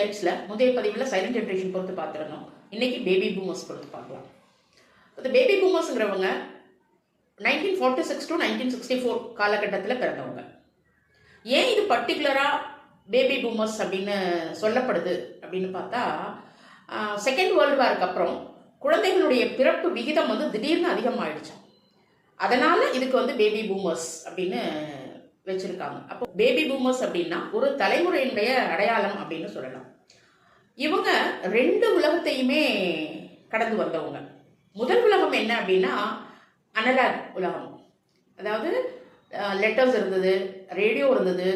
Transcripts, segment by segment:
டைப்ஸில் முந்தைய பதிவில் silent generation பொறுத்து பார்த்துருந்தோம். இன்னைக்கு பேபி பூமர்ஸ் பொறுத்து பார்க்கலாம். இந்த பேபி பூமர்ஸுங்கிறவங்க 1946 to 1964 காலகட்டத்தில் பிறந்தவங்க. ஏன் இது பர்டிகுலராக பேபி பூமர்ஸ் அப்படின்னு சொல்லப்படுது அப்படின்னு பார்த்தா, செகண்ட் வேர்ல்டு வாருக்கு அப்புறம் குழந்தைகளுடைய பிறப்பு விகிதம் வந்து திடீர்னு அதிகமாகிடுச்சான். அதனால் இதுக்கு வந்து பேபி பூமர்ஸ் அப்படின்னு வச்சுருக்காங்க. அப்போ பேபி பூமர்ஸ் அப்படின்னா ஒரு தலைமுறையினுடைய அடையாளம் அப்படின்னு சொல்லலாம். இவங்க ரெண்டு உலகத்தையுமே கடந்து வந்தவங்க. முதல் உலகம் என்ன அப்படின்னா அனலாக் உலகம். அதாவது லெட்டர்ஸ் இருந்தது, ரேடியோ இருந்தது,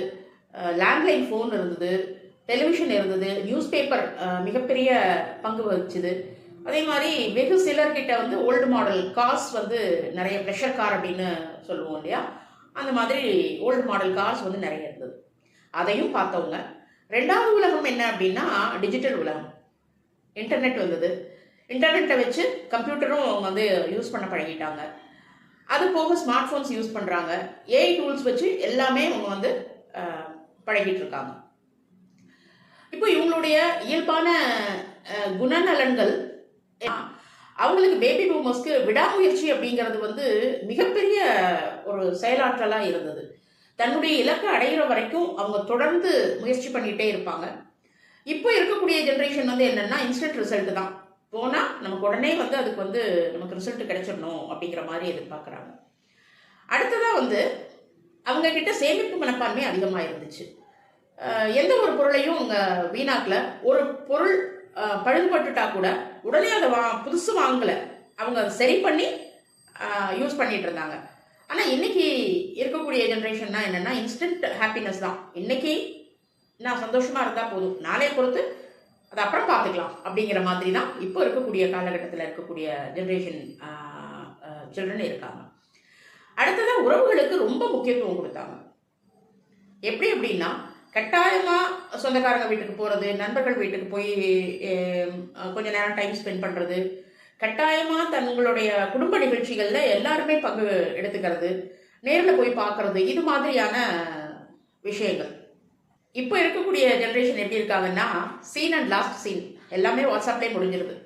லேண்ட்லைன் ஃபோன் இருந்தது, டெலிவிஷன் இருந்தது, நியூஸ் பேப்பர் மிகப்பெரிய பங்கு வகிச்சுது. அதே மாதிரி வெகு சிலர்கிட்ட வந்து ஓல்டு மாடல் கார்ஸ் வந்து நிறைய ப்ரெஷர் கார் அப்படின்னு சொல்லுவோம் இல்லையா, அந்த மாதிரி ஓல்டு மாடல் கார்ஸ் வந்து நிறைய இருந்தது. அதையும் பார்த்தவங்க. ரெண்டாவது உலகம் என்ன அப்படின்னா டிஜிட்டல் உலகம். இன்டர்நெட் வந்தது. இன்டர்நெட்டை வச்சு கம்ப்யூட்டரும் அவங்க வந்து யூஸ் பண்ண பழகிட்டாங்க. அது போக ஸ்மார்ட் ஃபோன்ஸ் யூஸ் பண்ணுறாங்க. ஏஐ டூல்ஸ் வச்சு எல்லாமே அவங்க வந்து பழகிட்டு இருக்காங்க. இப்போ இவங்களுடைய இயல்பான குணநலன்கள், அவங்களுக்கு பேபி பூமர்ஸ்க்கு விடாமுயற்சி அப்படிங்கிறது வந்து மிகப்பெரிய ஒரு செயலாற்றலாக இருந்தது. தன்னுடைய இலக்கை அடைகிற வரைக்கும் அவங்க தொடர்ந்து முயற்சி பண்ணிகிட்டே இருப்பாங்க. இப்போ இருக்கக்கூடிய ஜென்ரேஷன் வந்து என்னென்னா இன்ஸ்டன்ட் ரிசல்ட் தான். போனால் நமக்கு உடனே வந்து அதுக்கு வந்து நமக்கு ரிசல்ட் கிடைச்சிடணும் அப்படிங்கிற மாதிரி எதிர்பார்க்குறாங்க. அடுத்ததாக வந்து அவங்கக்கிட்ட சேமிப்பு மனப்பான்மை அதிகமாக இருந்துச்சு. எந்த ஒரு பொருளையும் அவங்க வீணாக்கல. ஒரு பொருள் பழுதுபட்டுட்டா கூட உடனே அதை புதுசு வாங்கலை, அவங்க அதை சரி பண்ணி யூஸ் பண்ணிட்டு இருந்தாங்க. ஆனால் இன்னைக்கு இருக்கக்கூடிய ஜென்ரேஷன்னா என்னென்னா இன்ஸ்டன்ட் ஹாப்பினஸ் தான். இன்னைக்கு நான் சந்தோஷமாக இருந்தால் போதும், நாளை பொறுத்து அது அப்புறம் பார்த்துக்கலாம் அப்படிங்கிற மாதிரி தான் இப்போ இருக்கக்கூடிய காலகட்டத்தில் இருக்கக்கூடிய ஜென்ரேஷன் சில்ட்ரன் இருக்காங்க. அடுத்ததான் உறவுகளுக்கு ரொம்ப முக்கியத்துவம் கொடுத்தாங்க. எப்படி அப்படின்னா கட்டாயமாக சொந்தக்காரங்க வீட்டுக்கு போகிறது, நண்பர்கள் வீட்டுக்கு போய் கொஞ்ச நேரம் டைம் ஸ்பெண்ட் பண்ணுறது, கட்டாயமாக தங்களுடைய குடும்ப நிகழ்ச்சிகளில் எல்லாருமே பங்கு எடுத்துக்கிறது, நேரில் போய் பார்க்கறது, இது மாதிரியான விஷயங்கள். இப்போ இருக்கக்கூடிய ஜென்ரேஷன் எப்படி இருக்காங்கன்னா சீன் அண்ட் லாஸ்ட் சீன் எல்லாமே வாட்ஸ்அப்லேயே முடிஞ்சிருது.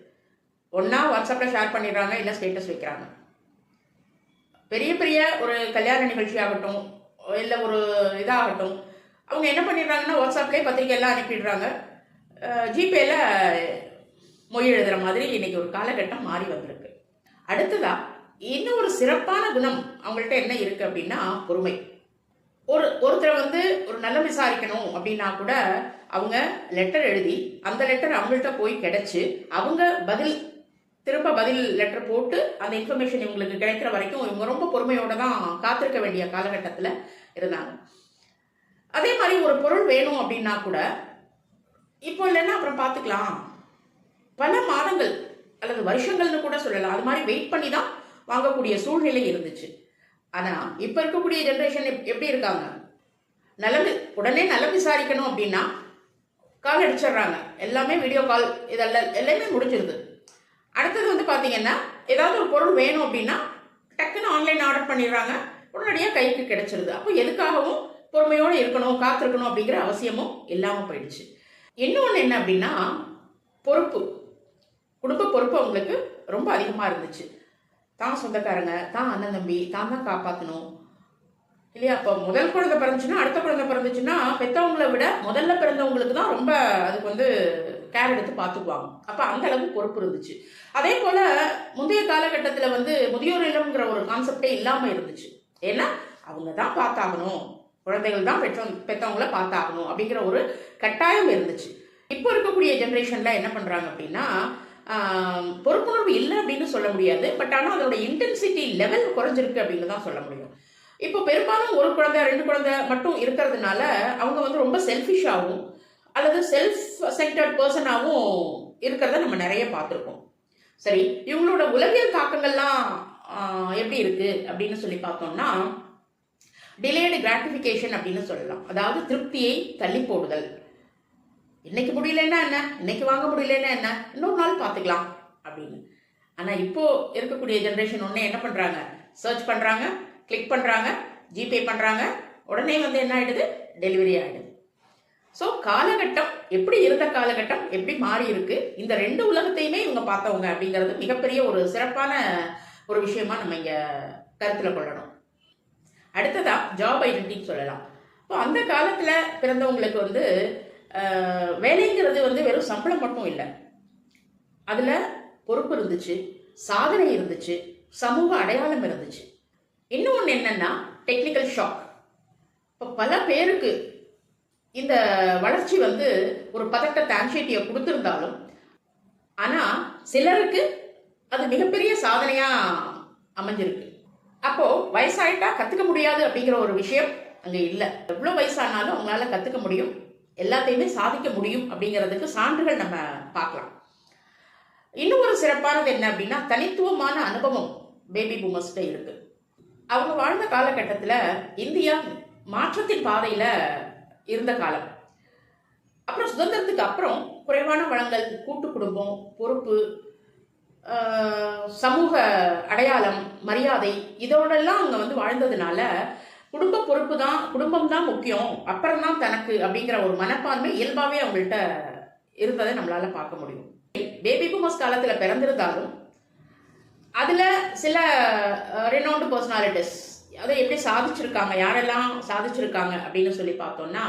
ஒன்றா வாட்ஸ்அப்பில் ஷேர் பண்ணிடுறாங்க, இல்லை ஸ்டேட்டஸ் வைக்கிறாங்க. பெரிய பெரிய ஒரு கல்யாண நிகழ்ச்சி ஆகட்டும், இல்லை ஒரு இதாகட்டும், அவங்க என்ன பண்ணிடுறாங்கன்னா வாட்ஸ்அப்லேயே பத்திரிக்கை எல்லாம் அனுப்பிடுறாங்க. ஜிபேல மொழி எழுதுகிற மாதிரி இன்னைக்கு ஒரு காலகட்டம் மாறி வந்திருக்கு. அடுத்ததா இன்னும் ஒரு சிறப்பான குணம் அவங்கள்ட்ட என்ன இருக்குது அப்படின்னா பொறுமை. ஒருத்தரை வந்து ஒரு நல்ல விசாரிக்கணும் அப்படின்னா கூட அவங்க லெட்டர் எழுதி அந்த லெட்டர் அவங்கள்ட்ட போய் கிடைச்சி அவங்க திரும்ப பதில் லெட்டர் போட்டு அந்த இன்ஃபர்மேஷன் இவங்களுக்கு கிடைக்கிற வரைக்கும் இவங்க ரொம்ப பொறுமையோடு தான் காத்திருக்க வேண்டிய காலகட்டத்தில் இருந்தாங்க. அதே மாதிரி ஒரு பொருள் வேணும் அப்படின்னா கூட இப்போ இல்லைன்னா அப்புறம் பார்த்துக்கலாம், பல மாதங்கள் அல்லது வருஷங்கள்னு கூட சொல்லலாம், அது மாதிரி வெயிட் பண்ணி தான் வாங்கக்கூடிய சூழ்நிலை இருந்துச்சு. ஆனால் இப்போ இருக்கக்கூடிய ஜென்ரேஷன் எப்படி இருக்காங்க, உடனே நலம் விசாரிக்கணும் அப்படின்னா கால் அடிச்சிடுறாங்க, எல்லாமே வீடியோ கால், இதெல்லாம் எல்லாமே முடிஞ்சிருது. அடுத்தது வந்து பார்த்தீங்கன்னா ஏதாவது ஒரு பொருள் வேணும் அப்படின்னா டக்குன்னு ஆன்லைன் ஆர்டர் பண்ணிடுறாங்க, உடனடியாக கைக்கு கிடைச்சிருது. அப்போ எதுக்காகவும் பொறுமையோடு இருக்கணும், காத்திருக்கணும் அப்படிங்கிற அவசியமும் இல்லாமல் போயிடுச்சு. இன்னொன்று என்ன அப்படின்னா பொறுப்பு, குடும்ப பொறுப்பு அவங்களுக்கு ரொம்ப அதிகமாக இருந்துச்சு. தான் சொந்தக்காரங்க, தான் அண்ணன் தம்பி, தான் காப்பாற்றணும் இல்லையா. அப்போ முதல் குழந்தை பிறந்துச்சுன்னா அடுத்த குழந்தை பிறந்துச்சுன்னா பெற்றவங்களை விட முதல்ல பிறந்தவங்களுக்கு தான் ரொம்ப அதுக்கு வந்து கேர் எடுத்து பார்த்துக்குவாங்க. அப்போ அந்த அளவுக்கு பொறுப்பு இருந்துச்சு. அதே போல் முந்தைய காலகட்டத்தில் வந்து முதியோர் இல்லம்ங்கிற ஒரு கான்செப்டே இல்லாமல் இருந்துச்சு. ஏன்னா அவங்க தான் பார்த்தாகணும், குழந்தைகள் தான் பெற்றவங்கள பார்த்தாகணும் அப்படிங்கிற ஒரு கட்டாயம் இருந்துச்சு. இப்போ இருக்கக்கூடிய ஜென்ரேஷனில் என்ன பண்ணுறாங்க அப்படின்னா பொறுப்புணர்வு இல்லை அப்படின்னு சொல்ல முடியாது, பட் ஆனால் அதோட இன்டென்சிட்டி லெவல் குறைஞ்சிருக்கு அப்படின்னு தான் சொல்ல முடியும். இப்போ பெரும்பாலும் ஒரு குழந்தை ரெண்டு குழந்தை மட்டும் இருக்கிறதுனால அவங்க வந்து ரொம்ப செல்ஃபிஷாகவும் அல்லது செல்ஃப் சென்டர்ட் பர்சனாகவும் இருக்கிறத நம்ம நிறைய பார்த்துருக்கோம். சரி, இவங்களோட உளவியல் தாக்கங்கள்லாம் எப்படி இருக்கு அப்படின்னு சொல்லி பார்த்தோம்னா டிலேடு கிராட்டிஃபிகேஷன் அப்படின்னு சொல்லலாம். அதாவது திருப்தியை தள்ளி போடுதல். இன்னைக்கு முடியலன்னா என்ன, இன்னைக்கு வாங்க முடியலன்னா என்ன, இன்னொரு நாள் பார்த்துக்கலாம் அப்படின்னு. ஆனால் இப்போ இருக்கக்கூடிய ஜென்ரேஷன் ஒன்று என்ன பண்ணுறாங்க, சர்ச் பண்ணுறாங்க, கிளிக் பண்ணுறாங்க, ஜிபே பண்ணுறாங்க, உடனே வந்து என்ன ஆகிடுது, டெலிவரி ஆகிடுது. ஸோ காலகட்டம் எப்படி இருந்த காலகட்டம் எப்படி மாறி இருக்கு, இந்த ரெண்டு உலகத்தையுமே இவங்க பார்த்தவங்க அப்படிங்கிறது மிகப்பெரிய ஒரு சிறப்பான ஒரு விஷயமா நம்ம இங்க கருத்துல கொள்ளணும். அடுத்ததா ஜாப் ஐடென்டிட்டின்னு சொல்லலாம். இப்போ அந்த காலத்துல பிறந்தவங்களுக்கு வந்து வேலைங்கிறது வந்து வெறும் சம்பளம் மட்டும் இல்லை, அதுல பொறுப்பு இருந்துச்சு, சாதனை இருந்துச்சு, சமூக அடையாளம் இருந்துச்சு. இன்னொன்று என்னன்னா டெக்னிக்கல் ஷாக். இப்போ பல பேருக்கு இந்த வளர்ச்சி வந்து ஒரு பதட்டத்தை ஆன்சைட்டியை கொடுத்திருந்தாலும், ஆனா சிலருக்கு அது மிகப்பெரிய சாதனையா அமைஞ்சிருக்கு. அப்போ வயசாயிட்டா கத்துக்க முடியாது அப்படிங்கிற ஒரு விஷயம் அங்க இல்லை. எவ்வளவு வயசானாலும் அவங்களால கத்துக்க முடியும், எல்லாத்தையுமே சாதிக்க முடியும் அப்படிங்கிறதுக்கு சான்றுகள் நம்ம பார்க்கலாம். இன்னும் ஒரு சிறப்பானது என்ன அப்படின்னா தனித்துவமான அனுபவம் பேபி பூமர்ஸ்ட இருக்கு. அவங்க வாழ்ந்த காலகட்டத்தில் இந்தியா மாற்றத்தின் பாதையில இருந்த காலம். அப்புறம் சுதந்திரத்துக்கு அப்புறம் குறைவான வளங்கள், கூட்டு குடும்பம், பொறுப்பு, சமூக அடையாளம், மரியாதை, இதோடெல்லாம் அவங்க வந்து வாழ்ந்ததுனால குடும்ப பொறுப்பு தான், குடும்பம் தான் முக்கியம், அப்புறம் தான் தனக்கு அப்படிங்கிற ஒரு மனப்பான்மை இயல்பாவே அவங்கள்ட்ட இருந்ததை நம்மளால பார்க்க முடியும். பேபி பூமர்ஸ் காலத்துல பிறந்திருந்தாலும் அதுல சில ரெனவுண்ட் பர்சனாலிட்டிஸ் அதை எப்படி சாதிச்சிருக்காங்க, யாரெல்லாம் சாதிச்சிருக்காங்க அப்படின்னு சொல்லி பார்த்தோம்னா,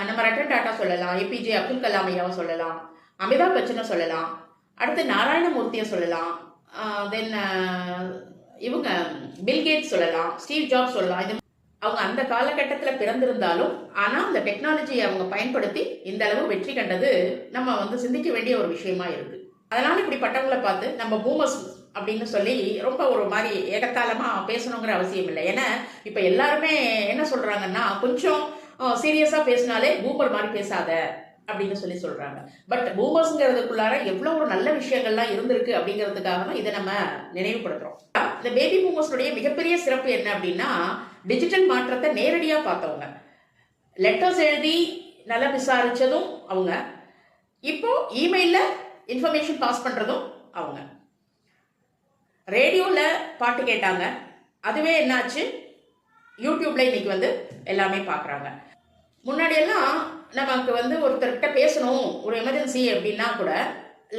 நம்ம ரத்தன் டாட்டா சொல்லலாம், ஏபிஜே அப்துல் கலாம் ஐயாவை சொல்லலாம், அமிதாப் பச்சனை சொல்லலாம், அடுத்து நாராயணமூர்த்தியை சொல்லலாம், தென் இவங்க பில்கேட்ஸ் சொல்லலாம், ஸ்டீவ் ஜாப்ஸ் சொல்லலாம். இது அவங்க அந்த காலகட்டத்தில் பிறந்திருந்தாலும் ஆனால் அந்த டெக்னாலஜியை அவங்க பயன்படுத்தி இந்த அளவு வெற்றி கண்டது நம்ம வந்து சிந்திக்க வேண்டிய ஒரு விஷயமா இருக்கு. அதனால இப்படிப்பட்டவங்களை பார்த்து நம்ம பூமர்ஸ் அப்படின்னு சொல்லி ரொம்ப ஒரு மாதிரி ஏகத்தாளமா பேசணுங்கிற அவசியம் இல்லை. ஏன்னா இப்ப எல்லாருமே என்ன சொல்றாங்கன்னா, கொஞ்சம் சீரியஸா பேசினாலே பூமர் மாதிரி பேசாத அப்படின்னு சொல்லி சொல்றாங்க. பட் பூமர்ஸ்ங்கிறதுக்குள்ளார எவ்வளவு ஒரு நல்ல விஷயங்கள்லாம் இருந்திருக்கு அப்படிங்கிறதுக்காக தான் இதை நம்ம நினைவுபடுத்துறோம். இந்த பேபி பூமர்ஸுடைய மிகப்பெரிய சிறப்பு என்ன அப்படின்னா, டிஜிட்டல் மாற்றத்தை நேரடியா பார்த்தவங்க. லெட்டர்ஸ் எழுதி நல்லா விசாரிச்சதும் அவங்க, இப்போ இமெயில்ல இன்ஃபர்மேஷன் பாஸ் பண்றதும் அவங்க, ரேடியோல பாட்டு கேட்டாங்க, அதுவே என்னாச்சு யூடியூப்ல இன்னைக்கு வந்து எல்லாமே பார்க்குறாங்க. முன்னாடியெல்லாம் நமக்கு வந்து ஒருத்தர்கிட்ட பேசணும், ஒரு எமர்ஜென்சி அப்படின்னா கூட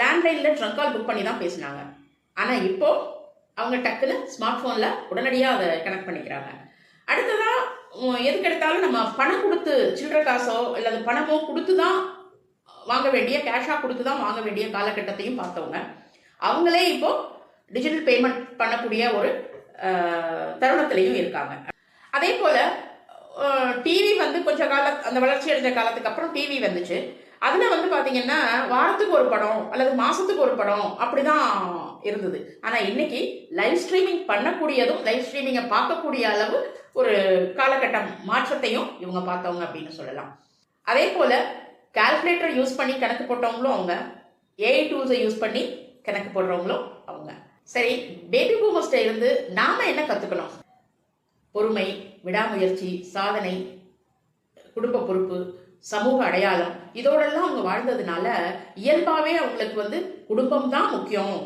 லேண்ட்லைன்ல ட்ரங்க் கால் புக் பண்ணி தான் பேசினாங்க. ஆனால் இப்போ அவங்க டக்குன்னு ஸ்மார்ட் ஃபோனில் உடனடியாக அதை கனெக்ட் பண்ணிக்கிறாங்க. அடுத்ததா எதுக்கு எடுத்தாலும் நம்ம பணம் கொடுத்து, சில்லற காசோ அல்லது பணமோ கொடுத்து தான் வாங்க வேண்டிய, கேஷாக கொடுத்து தான் வாங்க வேண்டிய காலகட்டத்தையும் பார்த்தவங்க. அவங்களே இப்போ டிஜிட்டல் பேமெண்ட் பண்ணக்கூடிய ஒரு தருணத்திலையும் இருக்காங்க. அதே போல டிவி வந்து கொஞ்சம் அந்த வளர்ச்சி அடைஞ்ச காலத்துக்கு அப்புறம் டிவி வந்துச்சு. அதுல வந்து பாத்தீங்கன்னா வாரத்துக்கு ஒரு படம் அல்லது மாசத்துக்கு ஒரு படம் அப்படிதான் இருந்தது. ஆனா இன்னைக்கு லைவ் ஸ்ட்ரீமிங் பண்ணக்கூடியதும் லைவ் ஸ்ட்ரீமிங்கை பார்க்கக்கூடிய அளவு ஒரு காலகட்டம் மாற்றத்தையும் இவங்க பார்த்தவங்க அப்படின்னு சொல்லலாம். அதே போல கால்குலேட்டர் யூஸ் பண்ணி கணக்கு போட்டவங்களும் அவங்க, ஏஐ டூல்ஸை யூஸ் பண்ணி கணக்கு போடுறவங்களும் அவங்க. சரி, பேபி பூமர்ஸ்ட இருந்து நாம என்ன கத்துக்கணும்? பொறுமை, விடாமுயற்சி, சாதனை, குடும்ப பொறுப்பு, சமூக அடையாளம், இதோடெல்லாம் அவங்க வாழ்ந்ததுனால இயல்பாவே அவங்களுக்கு வந்து குடும்பம் தான் முக்கியம்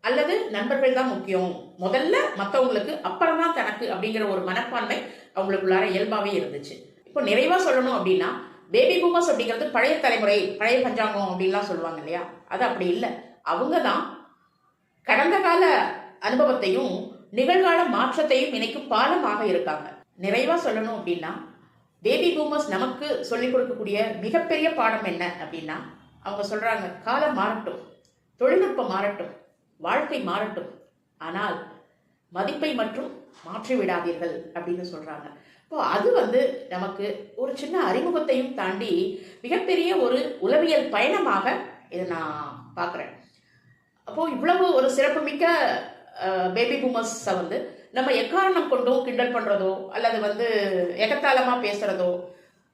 அல்லது நண்பர்கள் தான் முக்கியம், முதல்ல மற்றவங்களுக்கு அப்புறம் தான் தனக்கு அப்படிங்கிற ஒரு மனப்பான்மை அவங்களுக்குள்ளார இயல்பாவே இருந்துச்சு. இப்போ நிறைவா சொல்லணும் அப்படின்னா, பேபி பூமர்ஸ் அப்படிங்கிறது பழைய தலைமுறை, பழைய பஞ்சாங்கம் அப்படின்லாம் சொல்லுவாங்க இல்லையா, அது அப்படி இல்லை. அவங்க தான் கடந்த கால அனுபவத்தையும் நிகழ்கால மாற்றத்தையும் இணைக்கும் பாலமாக இருக்காங்க. நிறைவா சொல்லணும் அப்படின்னா, பேபி பூமர்ஸ் நமக்கு சொல்லிக் கொடுக்கக்கூடிய மிகப்பெரிய பாடம் என்ன அப்படின்னா, அவங்க சொல்றாங்க, காலம் மாறட்டும், தொழில்நுட்பம் மாறட்டும், வாழ்க்கை மாறட்டும், ஆனால் மதிப்பை மற்றும் மாற்றி விடாதீர்கள் அப்படின்னு சொல்றாங்க. இப்போ அது வந்து நமக்கு ஒரு சின்ன அறிமுகத்தையும் தாண்டி மிகப்பெரிய ஒரு உளவியல் பயணமாக இதை நான் பார்க்குறேன். அப்போ இவ்வளவு ஒரு சிறப்புமிக்க பேபி பூமர்ஸை வந்து நம்ம எக்காரணம் கொண்டும் கிண்டல் பண்றதோ அல்லது வந்து எகத்தாளமா பேசுறதோ,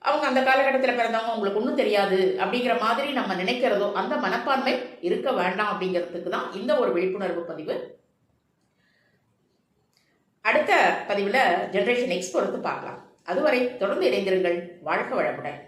அவங்க அந்த காலகட்டத்தில் பிறந்தவங்க அவங்களுக்கு ஒன்றும் தெரியாது அப்படிங்கிற மாதிரி நம்ம நினைக்கிறதோ, அந்த மனப்பான்மை இருக்க வேண்டாம் அப்படிங்கிறதுக்கு தான் இந்த ஒரு விழிப்புணர்வு பதிவு. அடுத்த பதிவில் ஜெனரேஷன் எக்ஸ் பொறுத்து பார்க்கலாம். அதுவரை தொடர்ந்து இணைந்திருங்கள். வாழ்க வளமுடன்.